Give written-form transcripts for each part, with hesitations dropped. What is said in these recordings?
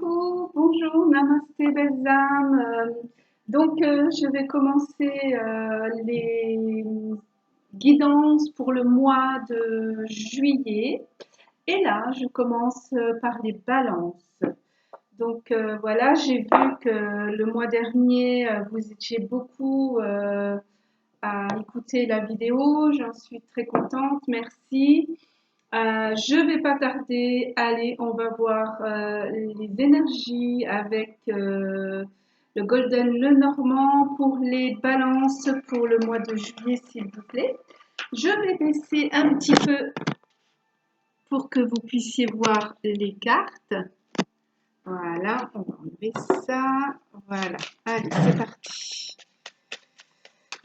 Coucou, bonjour, namasté belles âmes. Je vais commencer les guidances pour le mois de juillet. Et là, je commence par les balances. Voilà, j'ai vu que le mois dernier, vous étiez beaucoup à écouter la vidéo. J'en suis très contente, merci. Je vais pas tarder. Allez, on va voir les énergies avec le Golden Lenormand pour les balances pour le mois de juillet, s'il vous plaît. Je vais baisser un petit peu pour que vous puissiez voir les cartes. Voilà, on va enlever ça. Voilà, allez, c'est parti.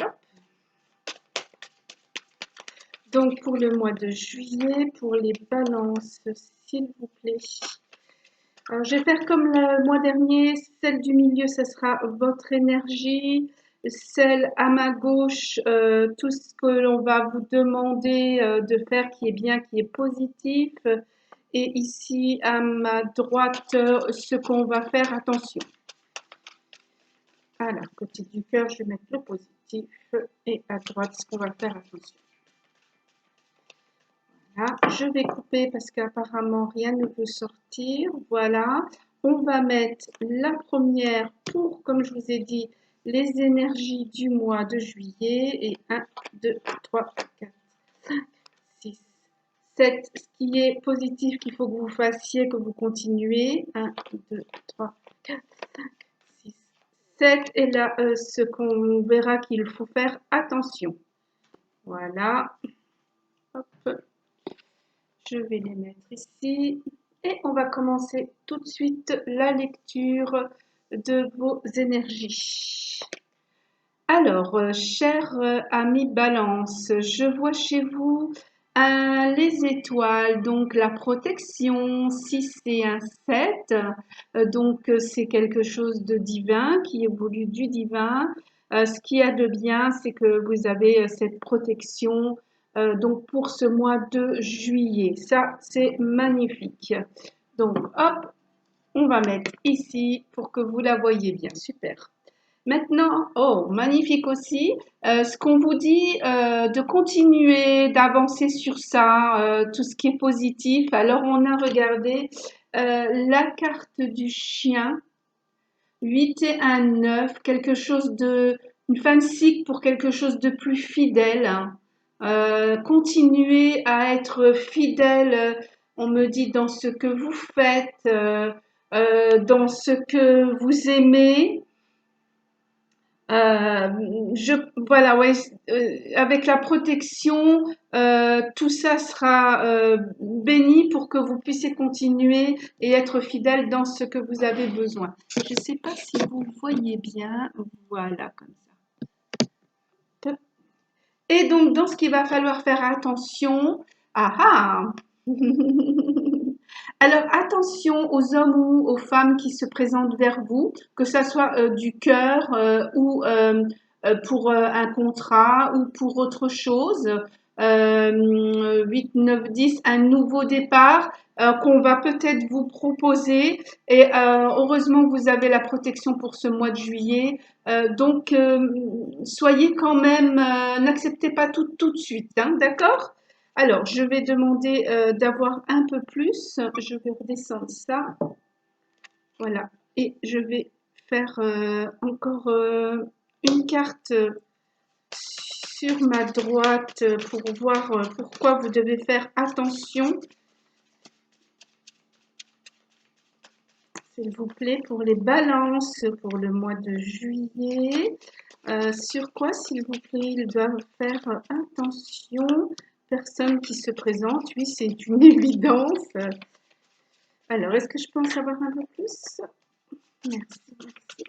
Hop. Donc, pour le mois de juillet, pour les balances, s'il vous plaît. Alors, je vais faire comme le mois dernier, celle du milieu, ce sera votre énergie. Celle à ma gauche, tout ce que l'on va vous demander de faire qui est bien, qui est positif. Et ici, à ma droite, ce qu'on va faire, attention. Alors, côté du cœur, je vais mettre le positif. Et à droite, ce qu'on va faire, attention. Voilà, je vais couper parce qu'apparemment rien ne peut sortir. Voilà, on va mettre la première pour, comme je vous ai dit, les énergies du mois de juillet. Et 1, 2, 3, 4, 5, 6, 7. Ce qui est positif qu'il faut que vous fassiez, que vous continuez. 1, 2, 3, 4, 5, 6, 7. Et là, ce qu'on verra qu'il faut faire attention. Voilà. Hop. Je vais les mettre ici et on va commencer tout de suite la lecture de vos énergies. Alors, chers amis Balance, je vois chez vous les étoiles, donc la protection 6 et un 7. C'est quelque chose de divin qui évolue du divin. Ce qu'il y a de bien, c'est que vous avez cette protection donc pour ce mois de juillet. Ça, c'est magnifique. Donc, hop, on va mettre ici pour que vous la voyez bien. Super. Maintenant, oh, magnifique aussi, ce qu'on vous dit de continuer, d'avancer sur ça, tout ce qui est positif. Alors, on a regardé la carte du chien, 8 et un 9, quelque chose de, une fin de cycle pour quelque chose de plus fidèle. Hein. Continuez à être fidèle, on me dit, dans ce que vous faites, dans ce que vous aimez. Voilà, ouais, avec la protection, tout ça sera béni pour que vous puissiez continuer et être fidèle dans ce que vous avez besoin. Je ne sais pas si vous voyez bien, voilà, comme ça. Et donc, dans ce qu'il va falloir faire attention, ah ah Alors, attention aux hommes ou aux femmes qui se présentent vers vous, que ça soit du cœur ou pour un contrat ou pour autre chose. 8, 9, 10, un nouveau départ qu'on va peut-être vous proposer. Et heureusement que vous avez la protection pour ce mois de juillet. Soyez quand même, n'acceptez pas tout de suite, hein, d'accord? Alors, je vais demander d'avoir un peu plus. Je vais redescendre ça. Voilà. Et je vais faire encore une carte sur ma droite pour voir pourquoi vous devez faire attention. S'il vous plaît, pour les balances pour le mois de juillet. Sur quoi, s'il vous plaît, ils doivent faire attention? Personne qui se présente, oui, c'est une évidence. Alors, est-ce que je peux en savoir un peu plus? Merci, merci.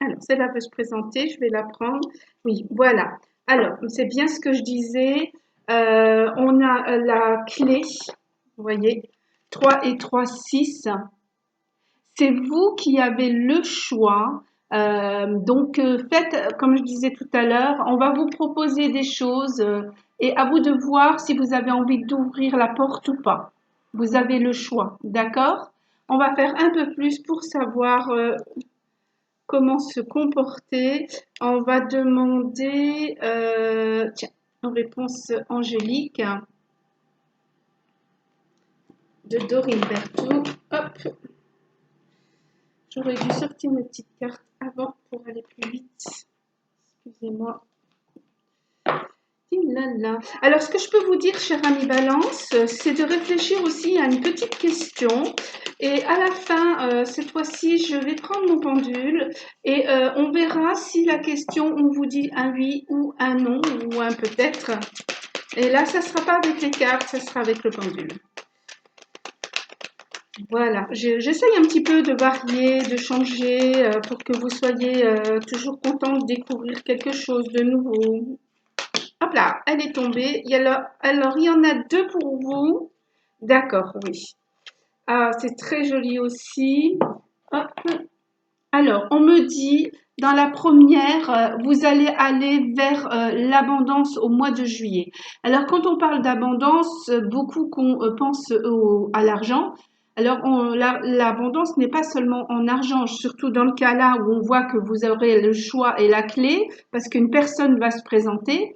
Alors, celle-là peut se présenter, je vais la prendre. Oui, voilà. Alors, c'est bien ce que je disais. On a la clé, vous voyez, 3 et 3, 6. C'est vous qui avez le choix. Faites, comme je disais tout à l'heure, on va vous proposer des choses et à vous de voir si vous avez envie d'ouvrir la porte ou pas. Vous avez le choix, d'accord? On va faire un peu plus pour savoir comment se comporter. On va demander, tiens, en réponse angélique de Dorine Berthaud. Hop, j'aurais dû sortir mes petites cartes avant pour aller plus vite. Excusez-moi. Alors, ce que je peux vous dire, cher ami Balance, c'est de réfléchir aussi à une petite question. Et à la fin, cette fois-ci, je vais prendre mon pendule et on verra si la question, on vous dit un oui ou un non ou un peut-être. Et là, ça ne sera pas avec les cartes, ça sera avec le pendule. Voilà, j'essaye un petit peu de varier, de changer pour que vous soyez toujours content de découvrir quelque chose de nouveau. Hop là, elle est tombée. Alors, il y en a deux pour vous. D'accord, oui. Ah, c'est très joli aussi. Hop. Alors, on me dit, dans la première, vous allez aller vers l'abondance au mois de juillet. Alors, quand on parle d'abondance, beaucoup pense à l'argent. Alors, l'abondance n'est pas seulement en argent, surtout dans le cas là où on voit que vous aurez le choix et la clé, parce qu'une personne va se présenter.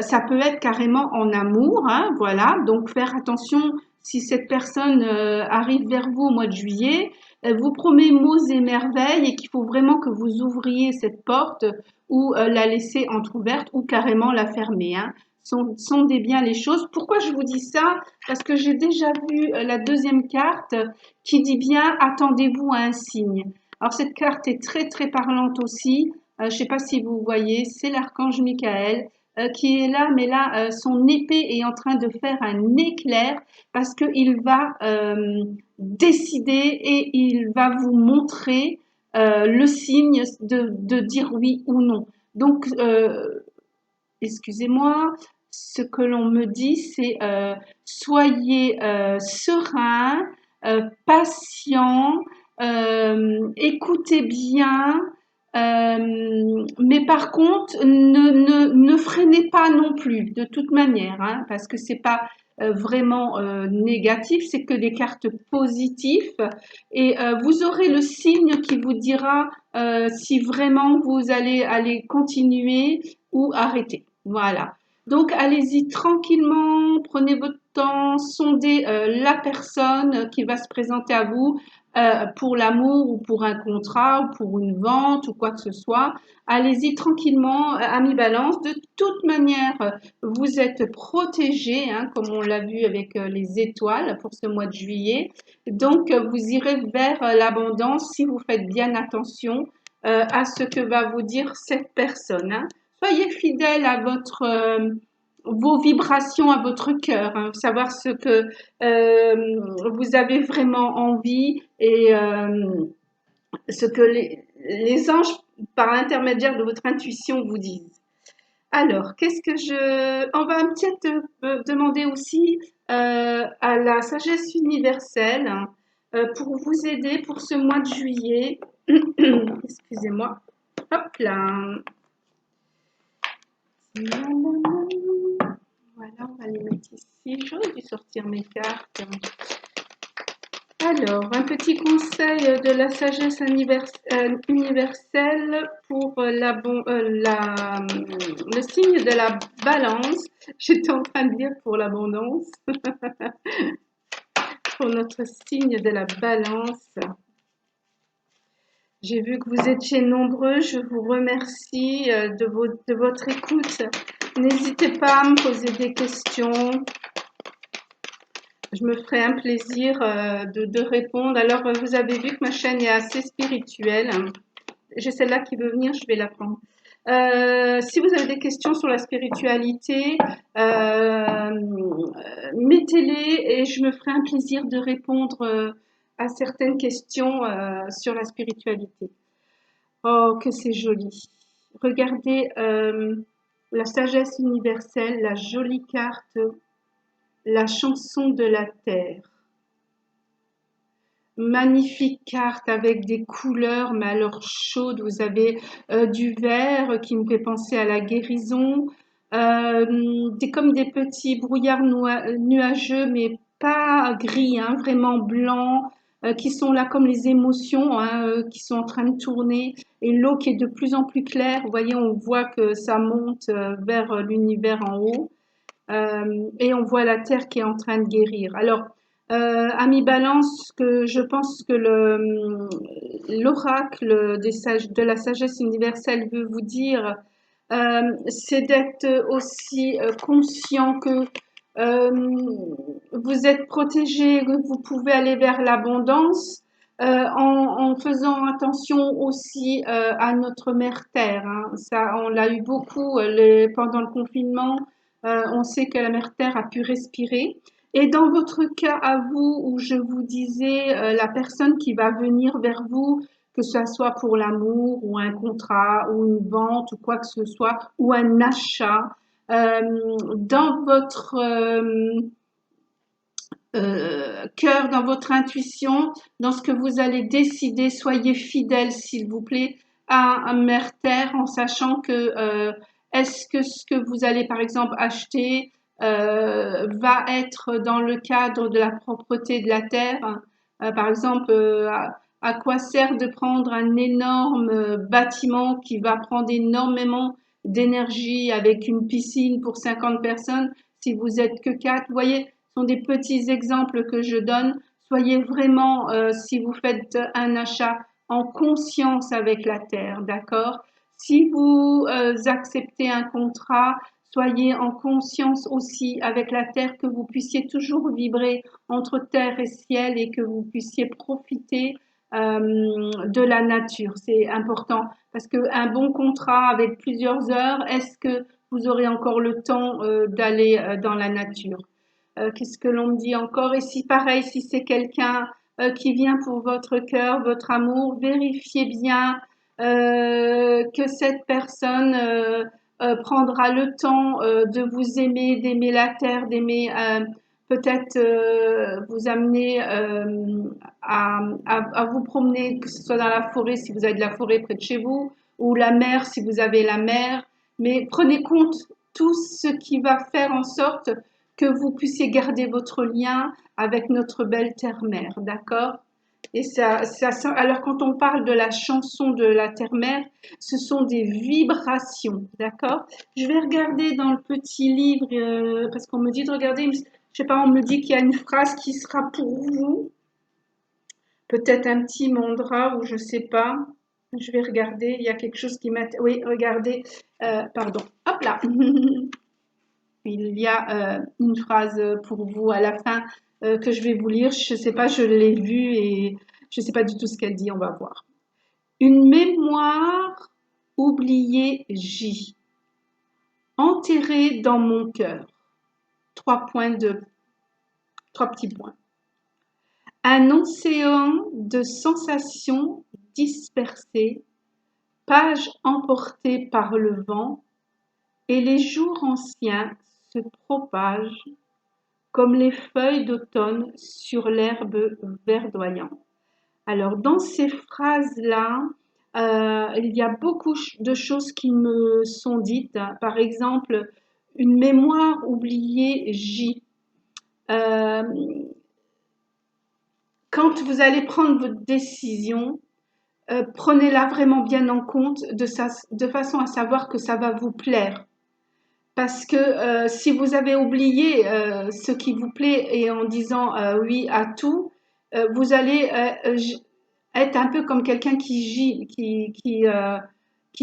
Ça peut être carrément en amour, hein, voilà. Donc, faire attention si cette personne arrive vers vous au mois de juillet. Elle vous promet mots et merveilles et qu'il faut vraiment que vous ouvriez cette porte ou la laisser entrouverte ou carrément la fermer, hein. Sondez bien les choses. Pourquoi je vous dis ça? Parce que j'ai déjà vu la deuxième carte qui dit bien attendez-vous à un signe. Alors cette carte est très très parlante aussi. Je ne sais pas si vous voyez, c'est l'archange Michael qui est là, mais là son épée est en train de faire un éclair parce qu'il va décider et il va vous montrer le signe de dire oui ou non. Donc, excusez-moi, ce que l'on me dit, c'est soyez serein, patient, écoutez bien, mais par contre, ne freinez pas non plus, de toute manière, hein, parce que c'est pas vraiment négatif, c'est que des cartes positives et vous aurez le signe qui vous dira si vraiment vous allez continuer ou arrêter. Voilà. Donc, allez-y tranquillement, prenez votre temps, sondez la personne qui va se présenter à vous pour l'amour ou pour un contrat ou pour une vente ou quoi que ce soit. Allez-y tranquillement, ami Balance. De toute manière, vous êtes protégé, hein, comme on l'a vu avec les étoiles pour ce mois de juillet. Donc, vous irez vers l'abondance si vous faites bien attention à ce que va vous dire cette personne, hein. Soyez fidèle à vos vibrations, à votre cœur, hein, savoir ce que vous avez vraiment envie et ce que les anges, par l'intermédiaire de votre intuition, vous disent. Alors, on va peut-être demander aussi à la sagesse universelle hein, pour vous aider pour ce mois de juillet. Excusez-moi. Hop là. Voilà, on va les mettre ici. J'aurais dû sortir mes cartes. Alors, un petit conseil de la sagesse universelle pour le signe de la balance. J'étais en train de dire pour l'abondance. Pour notre signe de la balance. J'ai vu que vous étiez nombreux. Je vous remercie de votre écoute. N'hésitez pas à me poser des questions. Je me ferai un plaisir de répondre. Alors, vous avez vu que ma chaîne est assez spirituelle. J'ai celle-là qui veut venir, je vais la prendre. Si vous avez des questions sur la spiritualité, mettez-les et je me ferai un plaisir de répondre à certaines questions sur la spiritualité. Oh, que c'est joli. Regardez la sagesse universelle, la jolie carte, la chanson de la terre. Magnifique carte avec des couleurs, mais alors chaudes. Vous avez du vert qui me fait penser à la guérison, comme des petits brouillards nuageux, mais pas gris, hein, vraiment blanc, qui sont là comme les émotions, hein, qui sont en train de tourner, et l'eau qui est de plus en plus claire. Vous voyez, on voit que ça monte vers l'univers en haut. Et on voit la Terre qui est en train de guérir. Alors, ami Balance, que je pense que l'oracle de la sagesse universelle veut vous dire, c'est d'être aussi conscient que vous êtes protégé, que vous pouvez aller vers l'abondance, en faisant attention aussi à notre mère Terre, hein. Ça, on l'a eu beaucoup pendant le confinement. On sait que la mère Terre a pu respirer. Et dans votre cas à vous, où je vous disais, la personne qui va venir vers vous, que ce soit pour l'amour ou un contrat ou une vente ou quoi que ce soit, ou un achat, dans votre cœur, dans votre intuition, dans ce que vous allez décider, soyez fidèle, s'il vous plaît, à Mère Terre, en sachant que est-ce que ce que vous allez, par exemple, acheter va être dans le cadre de la propreté de la terre. Par exemple, à quoi sert de prendre un énorme bâtiment qui va prendre énormément d'énergie avec une piscine pour 50 personnes si vous êtes que 4? Vous voyez, ce sont des petits exemples que je donne. Soyez vraiment, si vous faites un achat, en conscience avec la terre, d'accord? Si vous acceptez un contrat, soyez en conscience aussi avec la terre, que vous puissiez toujours vibrer entre terre et ciel et que vous puissiez profiter de la nature. C'est important parce qu'un bon contrat avec plusieurs heures, est-ce que vous aurez encore le temps d'aller dans la nature? Qu'est-ce que l'on me dit encore? Et si pareil, si c'est quelqu'un qui vient pour votre cœur, votre amour, vérifiez bien que cette personne prendra le temps de vous aimer, d'aimer la terre, d'aimer peut-être vous amener à vous promener, que ce soit dans la forêt si vous avez de la forêt près de chez vous, ou la mer si vous avez la mer. Mais prenez compte tout ce qui va faire en sorte que vous puissiez garder votre lien avec notre belle terre-mère, d'accord? Et alors quand on parle de la chanson de la terre-mère, ce sont des vibrations, d'accord? Je vais regarder dans le petit livre, parce qu'on me dit de regarder, je sais pas, on me dit qu'il y a une phrase qui sera pour vous, peut-être un petit mandra ou je sais pas. Je vais regarder, il y a quelque chose qui m'a... Oui, regardez, pardon, hop là. Il y a une phrase pour vous à la fin que je vais vous lire. Je ne sais pas, je l'ai vue et je ne sais pas du tout ce qu'elle dit. On va voir. Une mémoire oubliée J, enterrée dans mon cœur. Trois petits points. Un océan de sensations dispersées, pages emportées par le vent, et les jours anciens se propagent comme les feuilles d'automne sur l'herbe verdoyant. Alors, dans ces phrases-là, il y a beaucoup de choses qui me sont dites. Par exemple, une mémoire oubliée J. Quand vous allez prendre votre décision, prenez-la vraiment bien en compte de façon à savoir que ça va vous plaire. Parce que si vous avez oublié ce qui vous plaît et en disant oui à tout, vous allez être un peu comme quelqu'un qui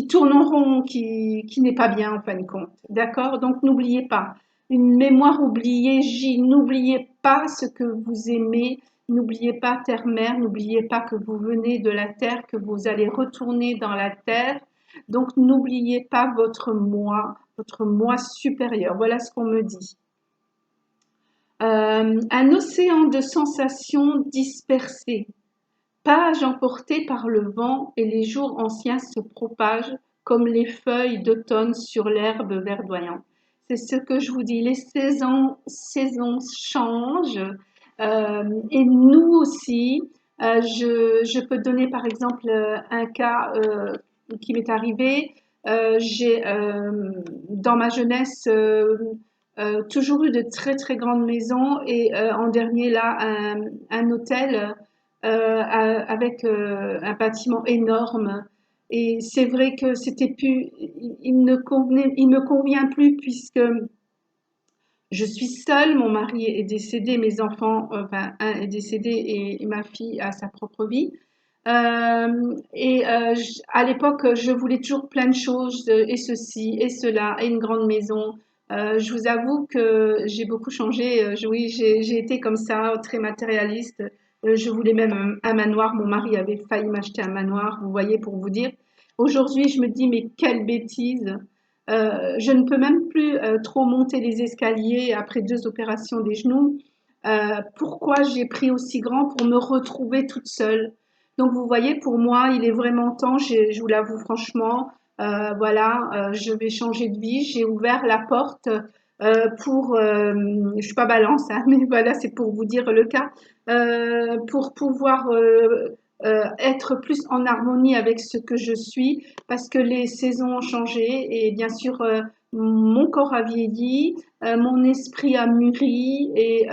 tourne en rond, qui n'est pas bien en fin de compte. D'accord? Donc n'oubliez pas. Une mémoire oubliée, n'oubliez pas ce que vous aimez, n'oubliez pas terre-mère, n'oubliez pas que vous venez de la terre, que vous allez retourner dans la terre. Donc n'oubliez pas votre moi supérieur. Voilà ce qu'on me dit. Un océan de sensations dispersées, pages emportées par le vent et les jours anciens se propagent comme les feuilles d'automne sur l'herbe verdoyante. C'est ce que je vous dis, les saisons changent et nous aussi. Je peux donner par exemple un cas qui m'est arrivé. J'ai dans ma jeunesse toujours eu de très très grandes maisons et en dernier là un hôtel avec un bâtiment énorme. Et c'est vrai que c'était plus, il me convient plus puisque je suis seule, mon mari est décédé, mes enfants, enfin un est décédé et ma fille a sa propre vie. À l'époque, je voulais toujours plein de choses, et ceci, et cela, et une grande maison. Je vous avoue que j'ai beaucoup changé. Oui, j'ai été comme ça, très matérialiste. Je voulais même un manoir. Mon mari avait failli m'acheter un manoir, vous voyez, pour vous dire. Aujourd'hui, je me dis, mais quelle bêtise! Je ne peux même plus trop monter les escaliers après 2 opérations des genoux. Pourquoi j'ai pris aussi grand pour me retrouver toute seule? Donc vous voyez, pour moi, il est vraiment temps, je vous l'avoue franchement, voilà, je vais changer de vie. J'ai ouvert la porte je suis pas balance, hein, mais voilà, c'est pour vous dire le cas, pour pouvoir être plus en harmonie avec ce que je suis, parce que les saisons ont changé et bien sûr, mon corps a vieilli, mon esprit a mûri et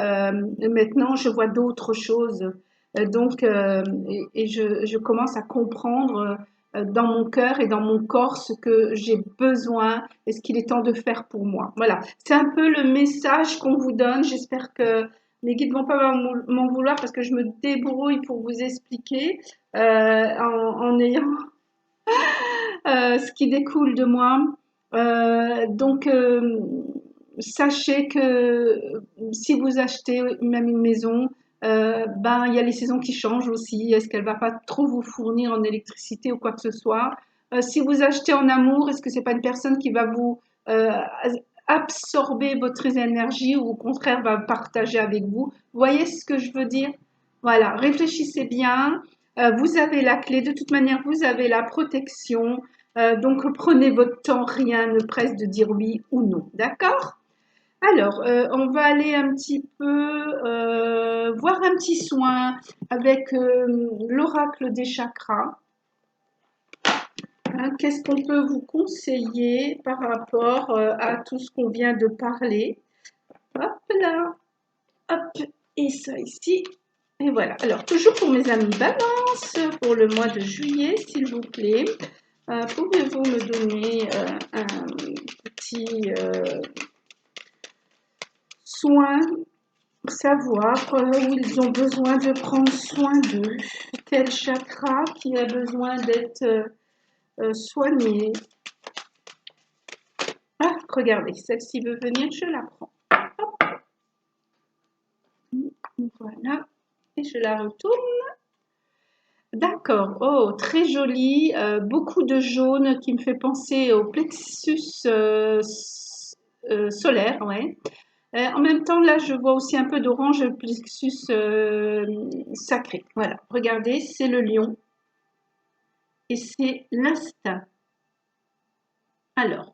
maintenant je vois d'autres choses. Je commence à comprendre dans mon cœur et dans mon corps ce que j'ai besoin et ce qu'il est temps de faire pour moi. Voilà, c'est un peu le message qu'on vous donne. J'espère que mes guides vont pas m'en vouloir parce que je me débrouille pour vous expliquer en ayant ce qui découle de moi. Sachez que si vous achetez même une maison, ben il y a les saisons qui changent aussi. Est-ce qu'elle va pas trop vous fournir en électricité ou quoi que ce soit? Si vous achetez en amour, est-ce que c'est pas une personne qui va vous absorber votre énergie ou au contraire va partager avec vous? Vous voyez ce que je veux dire? Voilà, réfléchissez bien. Vous avez la clé. De toute manière, vous avez la protection. Donc, prenez votre temps. Rien ne presse de dire oui ou non. D'accord? Alors, on va aller un petit peu voir un petit soin avec l'oracle des chakras. Hein, qu'est-ce qu'on peut vous conseiller par rapport à tout ce qu'on vient de parler? Hop là, hop, et ça ici. Et voilà. Alors, toujours pour mes amis Balance, pour le mois de juillet, s'il vous plaît, pouvez-vous me donner un petit soin pour savoir où ils ont besoin de prendre soin d'eux? Quel chakra qui a besoin d'être soigné? Ah, regardez, celle-ci veut venir, je la prends. Hop. Voilà, et je la retourne. D'accord, oh, très joli, beaucoup de jaune qui me fait penser au plexus solaire, ouais. En même temps, là, je vois aussi un peu d'orange, le plexus sacré. Voilà, regardez, c'est le lion et c'est l'instinct. Alors,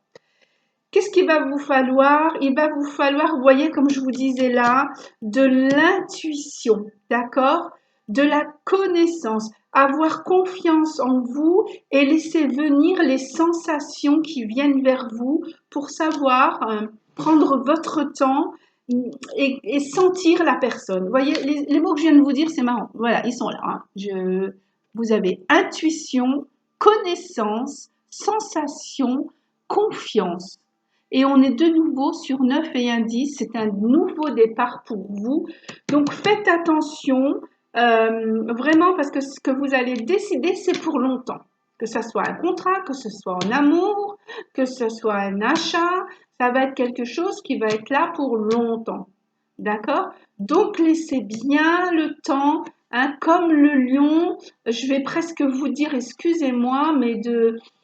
qu'est-ce qu'il va vous falloir? Il va vous falloir, vous voyez, comme je vous disais là, de l'intuition, d'accord? De la connaissance, avoir confiance en vous et laisser venir les sensations qui viennent vers vous pour savoir prendre votre temps et sentir la personne. Vous voyez, les mots que je viens de vous dire, c'est marrant. Voilà, ils sont là. Hein. Vous avez intuition, connaissance, sensation, confiance. Et on est de nouveau sur 9 et un 10. C'est un nouveau départ pour vous. Donc faites attention, vraiment, parce que ce que vous allez décider, c'est pour longtemps. Que ce soit un contrat, que ce soit en amour, que ce soit un achat, ça va être quelque chose qui va être là pour longtemps. D'accord? Donc laissez bien le temps, hein, comme le lion, je vais presque vous dire, excusez-moi, mais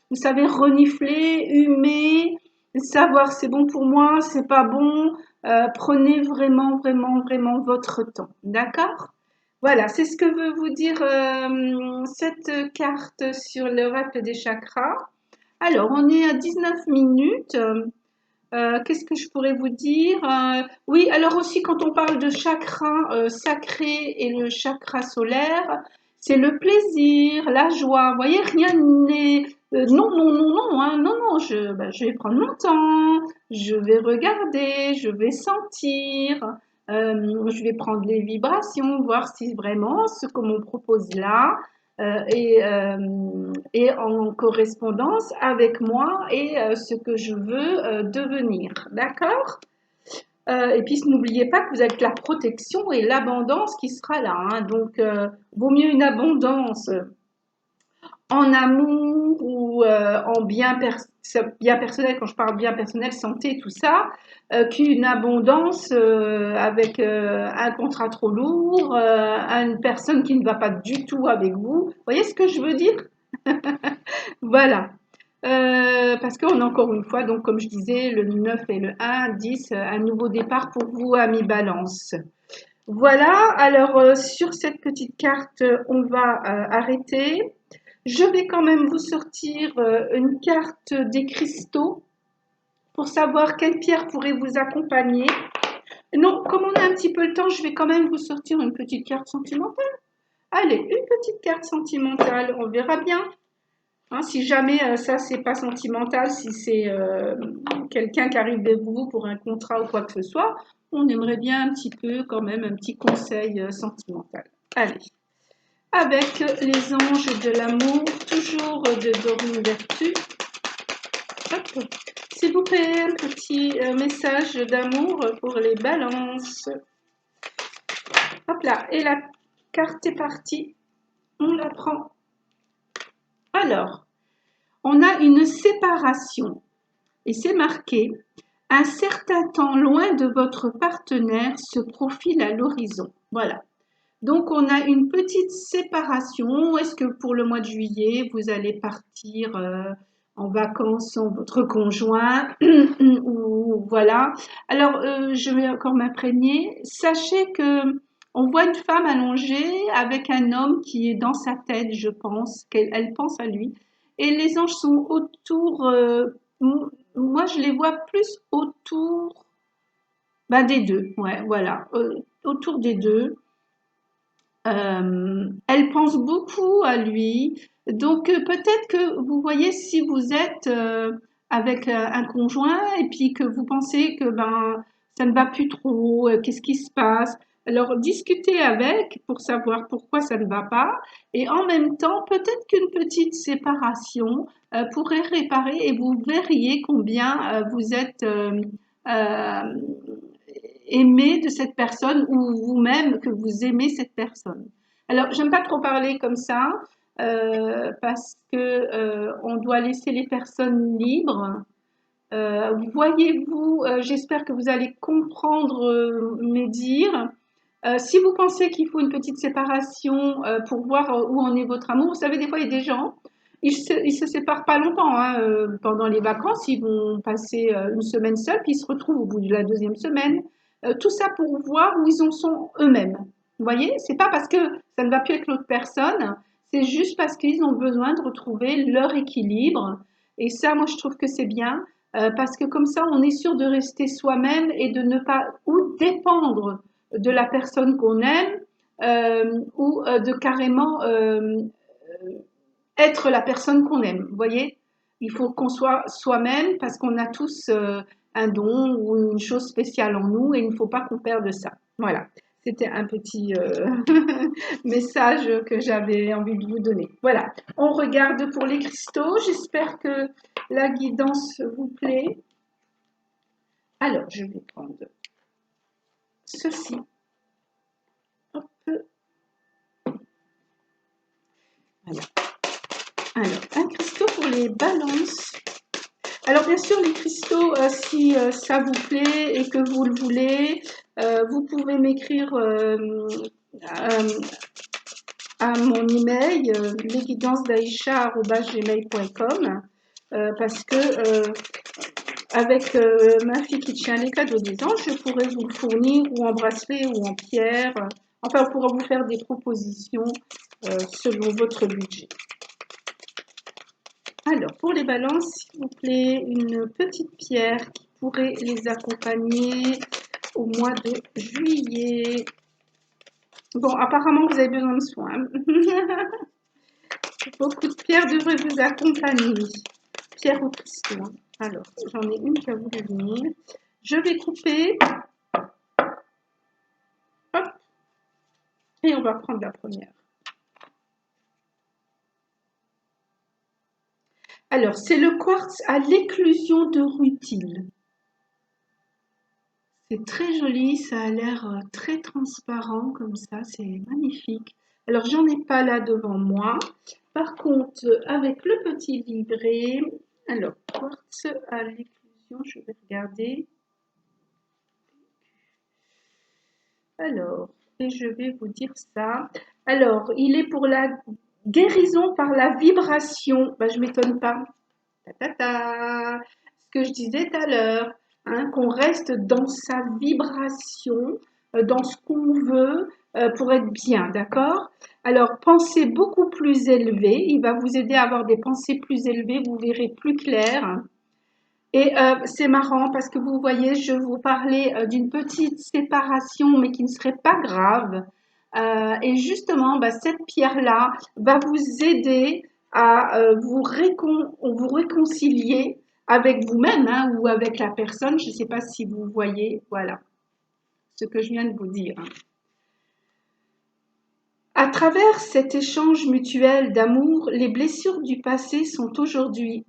vous savez, renifler, humer, savoir c'est bon pour moi, c'est pas bon. Prenez vraiment, vraiment, vraiment votre temps. D'accord? Voilà, c'est ce que veut vous dire cette carte sur l'oracle des chakras. Alors, on est à 19 minutes. Qu'est-ce que je pourrais vous dire? Oui, alors aussi quand on parle de chakra sacré et le chakra solaire, c'est le plaisir, la joie. Vous voyez, rien n'est... non, non, non, non, hein, non, non, je vais prendre mon temps, je vais regarder, je vais sentir, je vais prendre les vibrations, voir si vraiment ce qu'on me propose là est en correspondance avec moi et ce que je veux devenir. D'accord? Et puis n'oubliez pas que vous avez la protection et l'abondance qui sera là, hein. Donc, vaut mieux une abondance en amour ou en bien personnel, quand je parle bien personnel, santé, tout ça, qu'une abondance avec un contrat trop lourd, une personne qui ne va pas du tout avec vous. Vous voyez ce que je veux dire? Voilà. Parce qu'on a encore une fois, donc comme je disais, le 9 et le 1, 10, un nouveau départ pour vous, amis Balance. Voilà, alors sur cette petite carte, on va arrêter. Je vais quand même vous sortir une carte des cristaux pour savoir quelle pierre pourrait vous accompagner. Non, comme on a un petit peu le temps, je vais quand même vous sortir une petite carte sentimentale. Allez, une petite carte sentimentale, on verra bien. Hein, si jamais ça, c'est pas sentimental, si c'est quelqu'un qui arrive vers vous pour un contrat ou quoi que ce soit, on aimerait bien un petit peu quand même un petit conseil sentimental. Allez, avec les anges de l'amour, toujours de Dorine Vertu. Hop. S'il vous plaît, un petit message d'amour pour les balances. Hop là, et la carte est partie. On la prend. Alors, on a une séparation. Et c'est marqué, un certain temps loin de votre partenaire se profile à l'horizon. Voilà. Donc, on a une petite séparation. Est-ce que pour le mois de juillet, vous allez partir en vacances sans votre conjoint ou voilà. Alors, je vais encore m'imprégner. Sachez que on voit une femme allongée avec un homme qui est dans sa tête, je pense, qu'elle pense à lui. Et les anges sont autour, moi je les vois plus autour des deux, ouais, voilà, autour des deux. Elle pense beaucoup à lui. Donc peut-être que vous voyez si vous êtes avec un conjoint et puis que vous pensez que ça ne va plus trop, qu'est-ce qui se passe? Alors discutez avec pour savoir pourquoi ça ne va pas et en même temps peut-être qu'une petite séparation pourrait réparer et vous verriez combien vous êtes euh, aimé de cette personne ou vous-même que vous aimez cette personne. Alors, j'aime pas trop parler comme ça parce que on doit laisser les personnes libres. Voyez-vous, j'espère que vous allez comprendre mes dires. Si vous pensez qu'il faut une petite séparation pour voir où en est votre amour, vous savez, des fois, il y a des gens, ils se séparent pas longtemps, hein, pendant les vacances, ils vont passer une semaine seuls, puis ils se retrouvent au bout de la deuxième semaine. Tout ça pour voir où ils en sont eux-mêmes. Vous voyez, c'est pas parce que ça ne va plus avec l'autre personne, c'est juste parce qu'ils ont besoin de retrouver leur équilibre. Et ça, moi, je trouve que c'est bien, parce que comme ça, on est sûr de rester soi-même et de ne pas ou dépendre de la personne qu'on aime ou de carrément être la personne qu'on aime. Vous voyez, il faut qu'on soit soi-même parce qu'on a tous un don ou une chose spéciale en nous et il ne faut pas qu'on perde ça. Voilà, c'était un petit message que j'avais envie de vous donner. Voilà, on regarde pour les cristaux. J'espère que la guidance vous plaît. Alors, je vais prendre ceci. Hop. Voilà. Alors, un cristaux pour les balances. Alors, bien sûr, les cristaux, si ça vous plaît et que vous le voulez, vous pouvez m'écrire à mon email, lesguidancesdaisha@gmail.com parce que avec ma fille qui tient les cadeaux des anges, je pourrais vous le fournir ou en bracelet ou en pierre. Enfin, on pourra vous faire des propositions selon votre budget. Alors, pour les balances, s'il vous plaît, une petite pierre qui pourrait les accompagner au mois de juillet. Bon, apparemment, vous avez besoin de soins. Beaucoup de pierres devraient vous accompagner. Pierre ou cristaux. Alors, j'en ai une qui a voulu venir. Je vais couper. Hop. Et on va prendre la première. Alors, c'est le quartz à l'éclusion de rutile. C'est très joli, ça a l'air très transparent comme ça, c'est magnifique. Alors, j'en ai pas là devant moi. Par contre, avec le petit livret, alors, quartz à l'éclusion, je vais regarder. Alors, et je vais vous dire ça. Alors, il est pour la guérison par la vibration. Ben, je m'étonne pas. Ta, ta, ta. Ce que je disais tout à l'heure, hein, qu'on reste dans sa vibration, dans ce qu'on veut pour être bien, d'accord? Alors, pensez beaucoup plus élevé. Il va vous aider à avoir des pensées plus élevées. Vous verrez plus clair. Et c'est marrant parce que vous voyez, je vous parlais d'une petite séparation, mais qui ne serait pas grave. Et justement, bah, cette pierre-là va vous aider à vous réconcilier avec vous-même, hein, ou avec la personne. Je ne sais pas si vous voyez, voilà, ce que je viens de vous dire. À travers cet échange mutuel d'amour, les blessures du passé sont aujourd'hui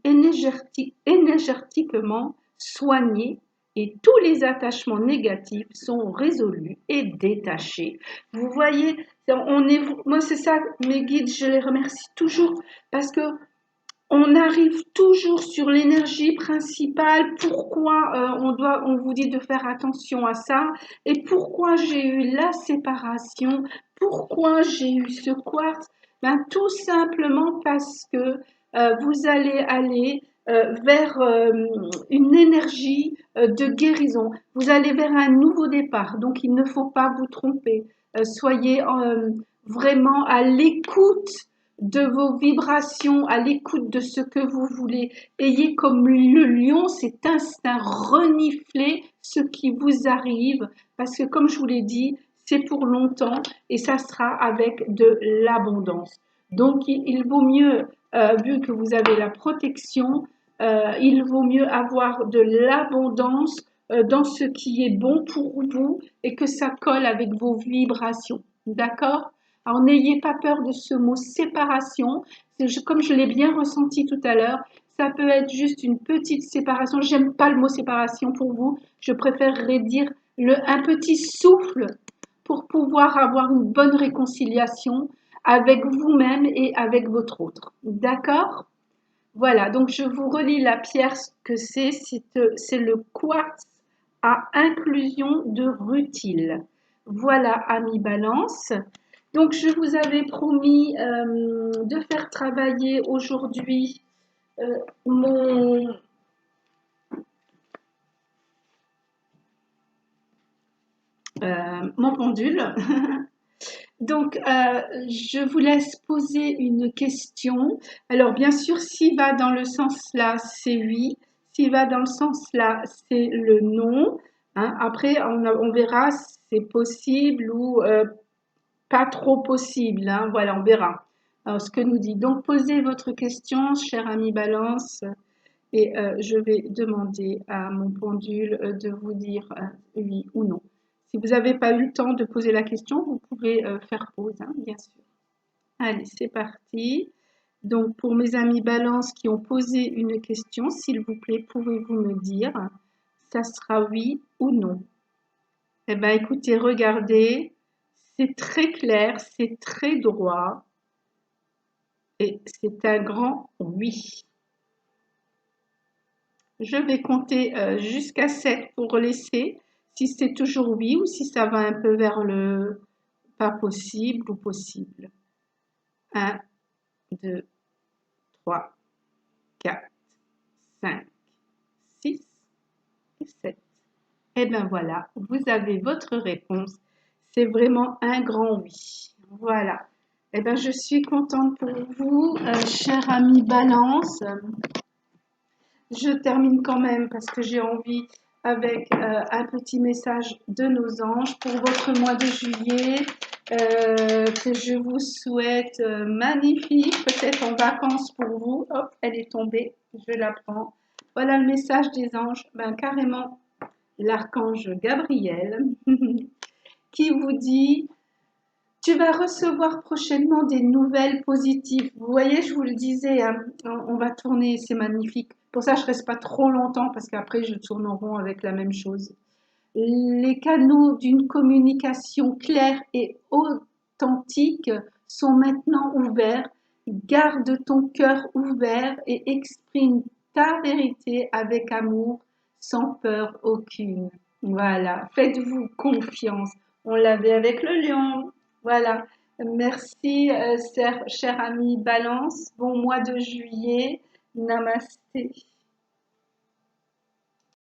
énergétiquement soignées et tous les attachements négatifs sont résolus et détachés. Vous voyez, moi c'est ça, mes guides, je les remercie toujours parce que on arrive toujours sur l'énergie principale. Pourquoi on vous dit de faire attention à ça et pourquoi j'ai eu la séparation, pourquoi j'ai eu ce quartz. Ben, tout simplement parce que vous allez aller vers une énergie de guérison. Vous allez vers un nouveau départ. Donc, il ne faut pas vous tromper. Soyez vraiment à l'écoute de vos vibrations, à l'écoute de ce que vous voulez. Ayez comme le lion cet instinct, renifler ce qui vous arrive, parce que comme je vous l'ai dit, c'est pour longtemps et ça sera avec de l'abondance. Donc il vaut mieux, vu que vous avez la protection, il vaut mieux avoir de l'abondance dans ce qui est bon pour vous et que ça colle avec vos vibrations. D'accord? Alors, n'ayez pas peur de ce mot séparation. Comme je l'ai bien ressenti tout à l'heure, ça peut être juste une petite séparation. J'aime pas le mot séparation pour vous. Je préférerais dire un petit souffle pour pouvoir avoir une bonne réconciliation avec vous-même et avec votre autre. D'accord? Voilà, donc je vous relis la pierre que c'est. C'est le quartz à inclusion de rutile. Voilà, amis Balance. Donc, je vous avais promis de faire travailler aujourd'hui euh, mon, mon pendule. Donc, je vous laisse poser une question. Alors, bien sûr, s'il va dans le sens là, c'est oui. S'il va dans le sens là, c'est le non. Hein. Après, on verra si c'est possible ou pas trop possible. Hein. Voilà, on verra. Alors, ce que nous dit. Donc, posez votre question, cher ami Balance, et je vais demander à mon pendule de vous dire oui ou non. Si vous n'avez pas eu le temps de poser la question, vous pouvez faire pause, hein, bien sûr. Allez, c'est parti. Donc, pour mes amis Balance qui ont posé une question, s'il vous plaît, pouvez-vous me dire, ça sera oui ou non? Eh bien, écoutez, regardez, c'est très clair, c'est très droit et c'est un grand oui. Je vais compter jusqu'à 7 pour laisser si c'est toujours oui ou si ça va un peu vers le pas possible ou possible. 1, 2, 3, 4, 5, 6 et 7. Et bien voilà, vous avez votre réponse. C'est vraiment un grand oui. Voilà. Eh bien, je suis contente pour vous, cher ami Balance. Je termine quand même parce que j'ai envie avec un petit message de nos anges pour votre mois de juillet. que je vous souhaite magnifique, peut-être en vacances pour vous. Hop, elle est tombée, je la prends. Voilà le message des anges, ben carrément l'archange Gabriel qui vous dit tu vas recevoir prochainement des nouvelles positives. Vous voyez, je vous le disais, hein, on va tourner, c'est magnifique. Pour ça, je reste pas trop longtemps parce qu'après, je tourne en rond avec la même chose. Les canaux d'une communication claire et authentique sont maintenant ouverts. Garde ton cœur ouvert et exprime ta vérité avec amour, sans peur aucune. Voilà, faites-vous confiance. On l'avait avec le lion. Voilà. Merci, cher ami Balance. Bon mois de juillet. Namasté.